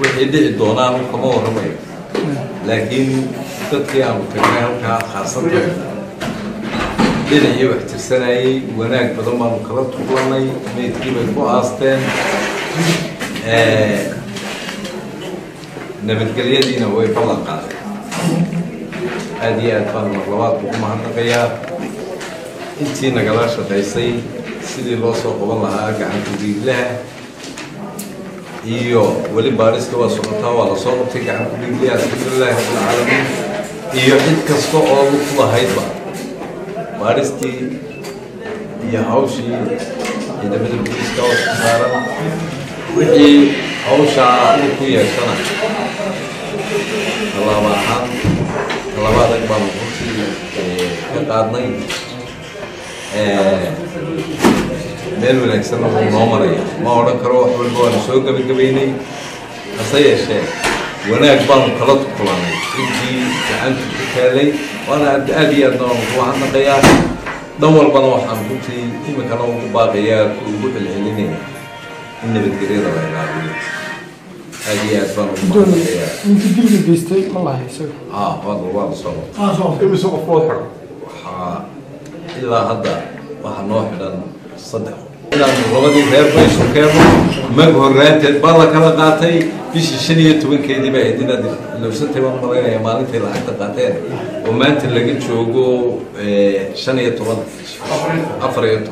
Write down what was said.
وحدي الدونان كمان ورمي لكن تطيع وتجاه خاصة ديني وقت السنة وناك بدل ما مكررت كلامي ميتكي بالبو أستن نبتقليه دينا وهي فلا قاعد هذه أطفال مغلوات بكم هنقيا إنتي نقلاش تعيسي سيدي لوسو قبلها قاعد تجيب لها iyo wali baariska waa socotaa waa la soo qabtay gacan ku dhiiglay alxamdulillahi rabbil caalamiin iyo cid kasta oo lug lahaydba baaristii iyo hawshii ciidamada booliiska oo saaran wixii hawshaa ku yeeshana talabaad baan runtii ka qaadnay meel wanaagsan oo noo maraya ma odhan karo wax walba waan soo gabagabaynay hase yeeshee wanaag baanu kala kulanay intii gacanta ku taalay waana aad iyo aadna waan ku hadnaqayaa dhan walbana waxaan runtii iminkana ugu baaqayaa ugu celcelinaya in nabadgelyada la ilaaliyo aad iyo aad baan ugu baaqayaa intii dilka geystay ma lahay isaga waa la soo imise qof loo xidho waxaa ilaa hadda waxaa noo xidhan 3 إلى الرغد غير بيش وكيفه مجهورات برا كلا قاتي فيش شنية توين كيدي بعدين لو ست يوم مرة يا مالك في الحتة قاتين وما أنت اللي قلت شو جو شنية توين أفريقيا